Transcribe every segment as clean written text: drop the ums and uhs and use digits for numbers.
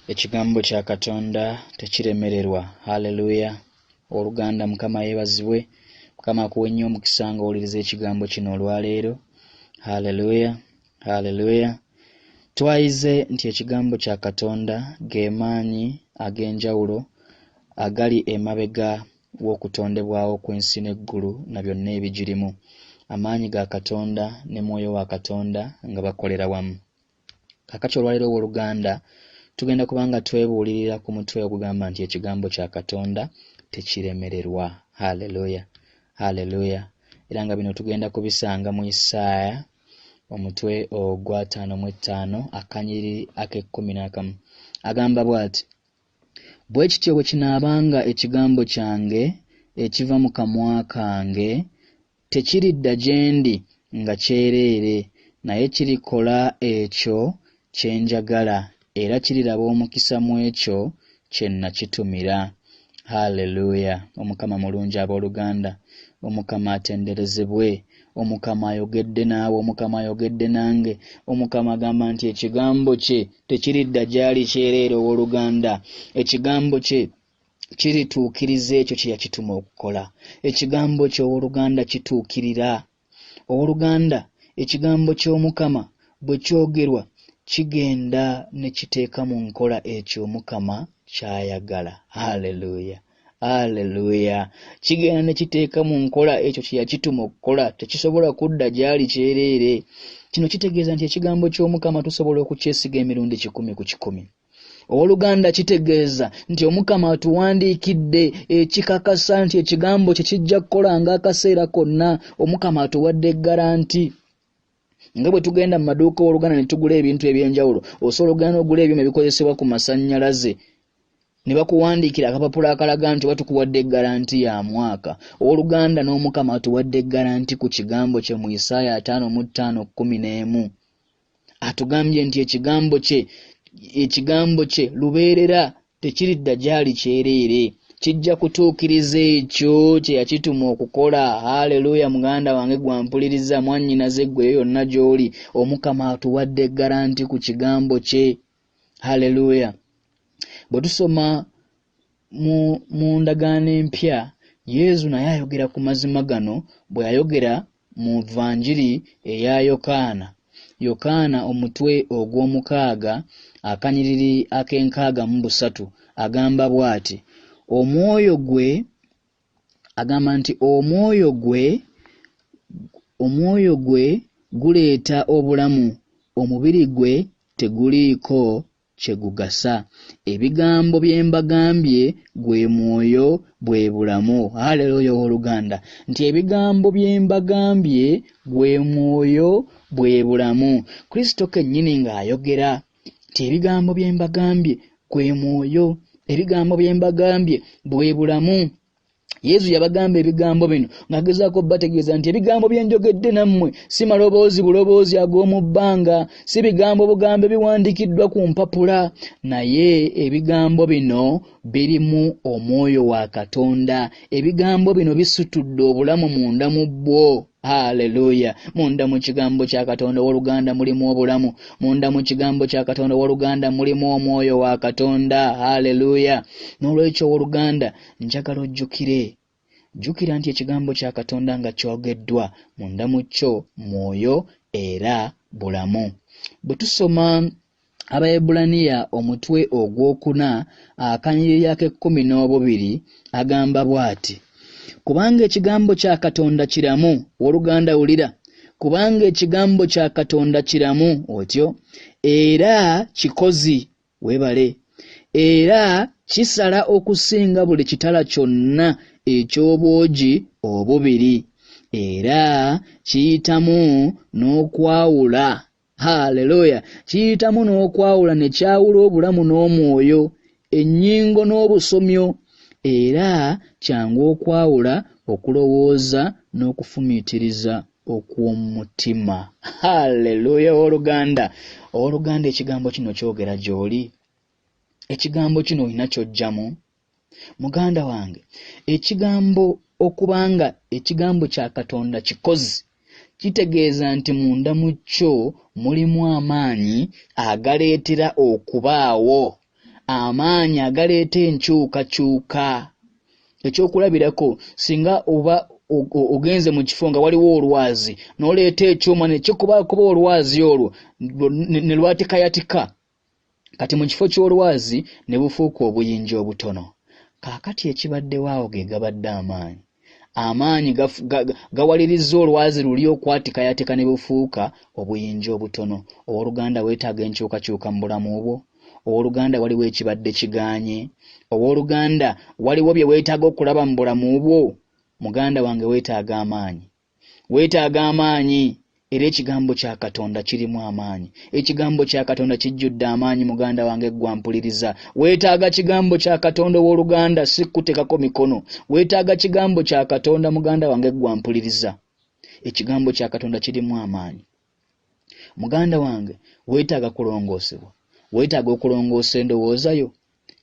Ekigambo kya Katonda tekiremererwa. Haleluya. Oluganda Mukama yeebazibwe. Mukama akuwe nnyo omukisa nga owuliriza ekigambo kino olwaleero. Haleluya. Haleluya. Twayize nti ekigambo kya Katonda ge maanyi ag'enjawulo agali emabega w'okutondebwawo kw'ensi n'eggulu na byonna ebigirimu. Amaanyi ga Katonda ne mwoyo wa Katonda nga bakolera wamu. Kakati olwaleero w'Oluganda tugenda kubanga twebuulirira ku mutwe ogugamba nti ekigambo kya Katonda tekiremererwa. Haleluya. Haleluya. Era nga bino tugenda kubisanga mu Isaaya omutwe ogwa 55 akanyiriri ake11. Agamba bw'ati: bwe kityo bwe kinaabanga ekigambo kyange ekiva mu kamwa kange, tekiridda gye ndi nga kyereere, naye kirikola ekyo kye njagala, era kiriraba omukisa mu ekyo kye nakitumira. Haleluya. Omukama mulungi abooluganda. Omukama atenderezebwe. Omukama ayogedde naawe. Omukama ayogedde nange. Omukama agamba nti ekigambo kye tekiridda gyali kyereere owooluganda. Ekigambo kye kirituukiriza ekyo kye yakituma okukola. Ekigambo kye owooluganda kituukirira. Owooluganda, ekigambo ky'Omukama bwe kyogerwa kigenda ne kiteeka mu nkola ekyo Omukama ky'ayagala. Haleluya. Haleluya. Kigenda ne kiteeka mu nkola ekyo kye yakituma okukola. Tekisobola kudda gyali kyereere. Kino kitegeeza nti ekigambo ky'Omukama tusobola okukyesiga emirundi 100 ku 100. Owooluganda kitegeeza nti Omukama atuwandiikidde ekikakasa nti ekigambo kye kijja kukola ng'akaseera konna. Omukama atuwadde garanti. Nga bwe tugenda mu maduuka owooluganda ne tugula ebintu eby'enjawulo, osobola okugenda n'ogula ebyuma ebikozesebwa ku masannyalaze ne bakuwandiikira akapapula akalaga nti batukuwadde garanti ya mwaka. Owooluganda n'Omukama atuwadde garanti ku kigambo kye mu Isaaya 55:11. Atugambye nti ekigambo kye lubeerera, tekiridda gyali kyereere, kijja kutuukiriza ekyo kye yakituma okukola. Haleluya. Muganda wange gwampuliriza, mwannyinaze ggwe yonna gy'oli, Omukama atuwadde garanti ku kigambo kye. Haleluya. Bwe tusoma mu ndagaano empya, Yesu naye ayogera ku mazima gano bwe yayogera mu Vanjiri eya Yokaana omutwe ogw'omukaaga akanyiriri ake63 agamba bw'ati: omwoyo gwe guleeta obulamu, omubiri gwe teguliiko kye gugasa. Ebigambo bye mbagambye gwe mwoyo bwe bulamu. Haleluya owooluganda. Nti ebigambo bye mbagambye gwe mwoyo bwe bulamu. Kristo kennyini ng'ayogera nti ebigambo bye mbagambye gwe mwoyo, ebigambo bye mbagambye bwe bulamu. Yesu yabagamba ebigambo bino ng'agezaako bategeeza nti ebigambo bye njogedde nammwe si maloboozi buloboozi ag'omu bbanga, si bigambo bugambe biwandiikiddwa ku mpapula, naye ebigambo bino birimu omwoyo wa Katonda. Ebigambo bino bisitudde obulamu munda mu bwo. Haleluya. Munda mu kigambo kya Katonda w'Oluganda mulimu obulamu. Munda mu kigambo kya Katonda w'Oluganda mulimu omwoyo wa Katonda. Haleluya. N'olwekyo w'Oluganda njagala jjukira nti ekigambo kya Katonda nga kyogeddwa munda mu kyo mwoyo era bulamu. Bwe tusoma Abaebbulaniya omutwe ogw'okuna akanyiriri ake12 agamba bw'ati: kubanga ekigambo kya Katonda kiramu. W'Oluganda wulira, kubanga ekigambo kya Katonda kiramu otyo, era kikozi, weebale, era kisala okusinga buli kitala kyonna eky'obwogi obubiri, era kiyitamu n'okwawula. Haleluya. Kiyitamu n'okwawula ne kyawula obulamu n'omwoyo, ennyingo n'obusomyo, era kyangu okwawula okulowooza n'okufumiitiriza okw'omu mutima. Haleluya owooluganda. Owooluganda, ekigambo kino kyogera gy'oli? Ekigambo kino olina ky'ojjamu? Muganda wange, ekigambo okubanga ekigambo kya Katonda kikozi, kitegeeza nti munda mu kyo mulimu amaanyi agaleetera okubaawo amaanyi agaleeta enkyukakyuka. Ekyokulabirako, singa oba ogenze mu kifo nga waliwo olwazi n'oleeta ekyuma ne kikubakuba olwazi olwo ne lwatikayatika, kati mu kifo ky'olwazi ne bufuuka obuyinja obutono. Kaakati ekibaddewo awo ge gabadde amaanyi. Amaanyi gawalirizza olwazi luli okwatikayatika ne bufuuka obuyinja obutono. Owooluganda weetaaga enkyukakyuka mu bulamu bwo. Owooluganda waliwo ekibadde kigaanye. Owooluganda waliwo bye weetaaga okulaba mu bulamu bwo. Muganda wange weetaaga amaanyi. Weetaaga amaanyi. Era ekigambo kya Katonda kirimu amaanyi. Ekigambo kya Katonda kijjudde amaanyi muganda wange gwampuliriza. Weetaaga kigambo kya Katonda owooluganda, si kutekako mikono. Weetaaga kigambo kya Katonda muganda wange gwampuliriza. Ekigambo kya Katonda kirimu amaanyi. Muganda wange weetaaga kulongoosebwa. Weetaaga okulongoosa endowooza yo.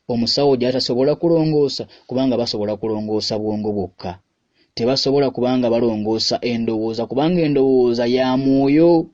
Omusawo gy'atasobola kulongoosa kubanga basobola kulongoosa bwongo bwokka. Tebasobola kubanga balongoosa endowooza kubanga endowooza ya mwoyo.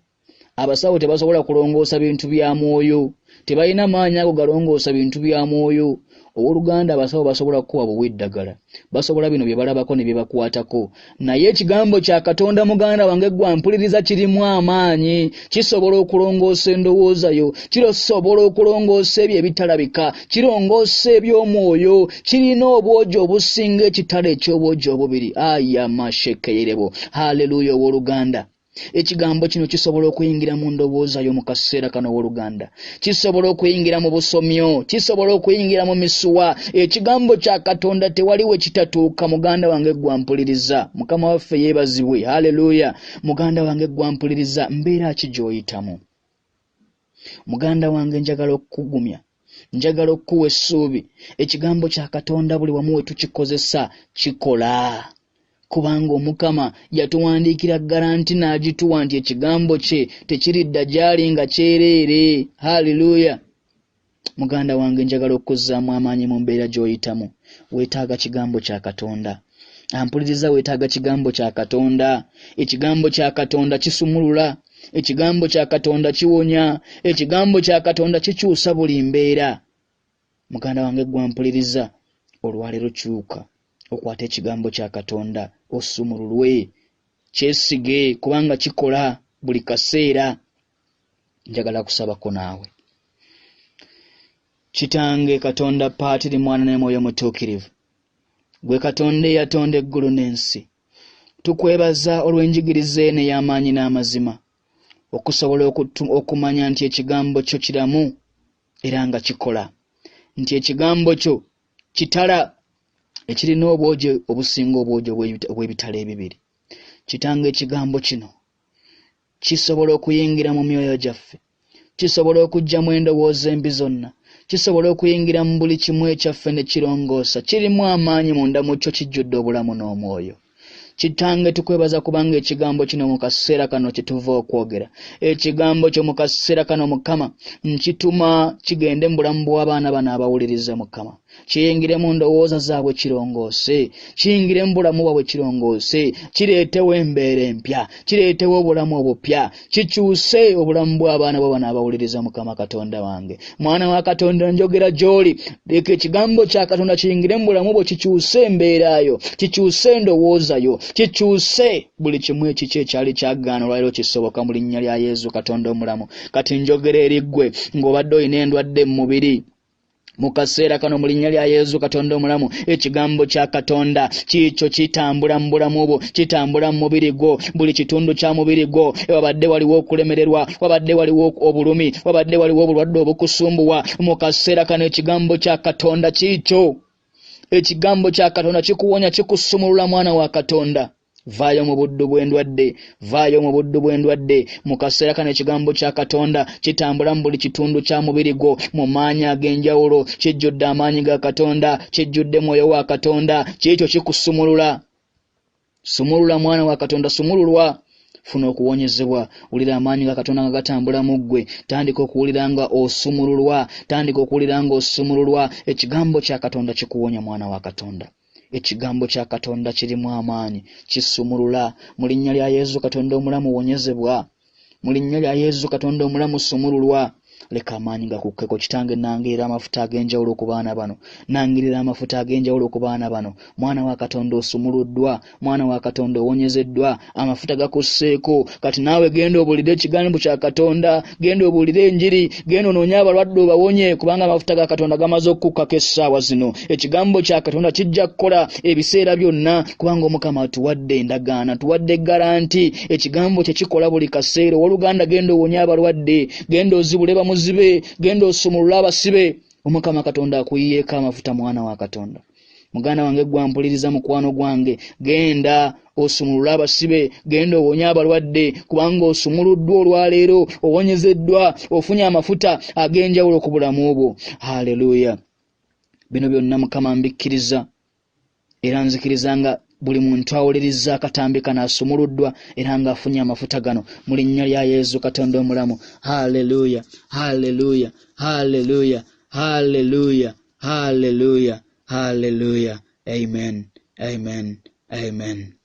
Abasawo tebasobola kulongoosa bintu bya mwoyo. Tebalina maanyi ago galongoosa bintu bya mwoyo. Owooluganda abasawo basobola kukuwa buweddagala. Basobola bino bye balabako ne bye bakwatako. Naye ekigambo kya Katonda muganda wange gwampuliriza kirimu amaanyi. Kisobola okulongoosa endowooza yo. Kisobola okulongoosa ebyo ebitalabika. Kirongoosa eby'omwoyo. Kirina obwogi obusinga ekitala eky'obwogi obubiri. Aya mashekeyerebo. Haleluya owooluganda. Ekigambo kino kisobola okuyingira mu ndowooza yo mu kaseera kano owooluganda. Kisobola okuyingira mu busomyo. Kisobola okuyingira mu misuwa. Ekigambo kya Katonda tewaliwe kitatuuka muganda wange gwampuliriza. Mukama waffe yeebazibwe. Haleluya. Muganda wange gwampuliriza, mbeera ki gy'oyitamu? Muganda wange njagala okukugumya. Njagala okukuwa essuubi. Ekigambo kya Katonda buli wamu we tukikozesa kikola. Kubanga Omukama yatuwandiikira garanti n'agituwa nti ekigambo kye tekiridda gy'ali nga kyereere. Haleluya. Muganda wange njagala okuzzaamu amaanyi mu mbeera gy'oyitamu. Weetaaga kigambo kya Katonda. Ampuliriza, weetaaga kigambo kya Katonda. Ekigambo kya Katonda kisumulula. Ekigambo kya Katonda kiwonya. Ekigambo kya Katonda kikyusa buli mbeera. Muganda wange gwampuliriza, olwaleero kyuka okwata ekigambo kya Katonda osumululwe. Kyesige kubanga kikola buli kaseera. Njagala kusabako naawe. Kitange Katonda Paatiri Mwana ne Mwoyo Mutuukirivu, gwe Katonda eyatonda eggulu n'ensi, tukwebaza olw'enjigiriza eno ey'amaanyi n'amazima okusobola okumanya nti ekigambo kyo kiramu era nga kikola, nti ekigambo kyo kitala ekirina obwogi obusinga obwogi obw'ebitala ebibiri. Kitange ekigambo kino kisobola okuyingira mu myoyo gyaffe, kisobola okuggyamu endowooza embi zonna, kisobola okuyingira mu buli kimu ekyaffe ne kirongoosa. Kirimu amaanyi munda mu kyo, kijjudde obulamu n'omwoyo. Kitange tukwebaza kubanga ekigambo kino mu kaseera kano kye tuva okwogera, ekigambo kyo mu kaseera kano Mukama nkituma kigende mu bulamu bw'abaana bano abawuliriza Mukama. Kiyingire mu ndowooza zaabwe kirongoose, kiyingire mu bulamu bwabwe kirongoose, kireetewo embeera empya, kireetewo obulamu obupya, kikyuse obulamu bw'abaana bo bano abawuliriza Mukama Katonda wange. Mwana wa Katonda njogera gy'oli, leka ekigambo kya Katonda kiyingire mu bulamu bwo, kikyuse embeera yo, kikyuse endowooza yo, kikyuse buli kimu ekiki ekyali kyagaana olwaleero kisoboka mu linnya lya Yesu Katonda omulamu. Kati njogera eri ggwe ng'obadde olina endwadde mu mubiri, mu kaseera kano mu linnya lya Yesu Katonda omulamu, ekigambo kya Katonda kiikyo kitambula mu bulamu bwo, kitambula mu mubiri gwo, buli kitundu kya mubiri gwo. Wabadde waliwo okulemererwa, wabadde waliwo obulumi, wabadde waliwo obulwadde obukusumbuwa, mu kaseera kano ekigambo kya Katonda kiikyo. Ekigambo kya Katonda kikuwonya, kikusumulula mwana wa Katonda. Vaayo mu buddu bw'endwadde, vaayo mu buddu bw'endwadde. Mu kaseera kano ekigambo kya Katonda kitambula mu buli kitundu kya mubiri gwo mu maanyi ag'enjawulo. Kijjudde amaanyi ga Katonda, kijjudde mwoyo wa Katonda, kiikyo kikusumulula. Sumulula mwana wa Katonda, sumululwa. Funa okuwonyezebwa, wulira amaanyi ga Katonda nga gatambula mu ggwe. Tandika okuwulira nga osumululwa, tandika okuwulira nga osumululwa. Ekigambo kya Katonda kikuwonya mwana wa Katonda. Ekigambo kya Katonda kirimu amaanyi, kisumulula. Mu linnya lya Yesu Katonda omulamu wonyezebwa, mu linnya lya Yesu Katonda omulamu sumululwa. leka amaanyi gakukkeko. Kitange nangirira amafuta ag'enjawulo ku baana bano, nangirira amafuta ag'enjawulo ku baana bano. Mwana wa Katonda osumuluddwa, mwana wa Katonda owonyezeddwa, amafuta gakusseeko. Kati naawe genda obuulire ekigambo kya Katonda, genda obuulire enjiri, genda onoonye abalwadde obawonye, kubanga amafuta ga Katonda gamaze okukkako essaawa zino. Ekigambo kya Katonda kijja kukola ebiseera byonna, kubanga Omukama atuwadde endagaano, atuwadde garanti. Ekigambo kye kikola buli kaseera. Oluganda genda owonye abalwadde, genda ozibule bamuzibe, genda osumulule abasibe. Omukama Katonda akuyiyeeko amafuta, mwana wa Katonda. Muganda wange gwampuliriza, mukwano gwange, genda osumulule abasibe, genda owonye abalwadde, kubanga osumuluddwa olwaleero, owonyezeddwa, ofunye amafuta ag'enjawulo ku bulamu bwo. Haleluya. Bino byonna Mukama mbikkiriza era nzikiriza nga buli muntu awuliriza akatambi kano asumuluddwa era nga afunye amafuta gano mu linnya lya Yesu Katonda omulamu. Haleluya, haleluya, haleluya, haleluya, haleluya, haleluya. Amen, amen, amen.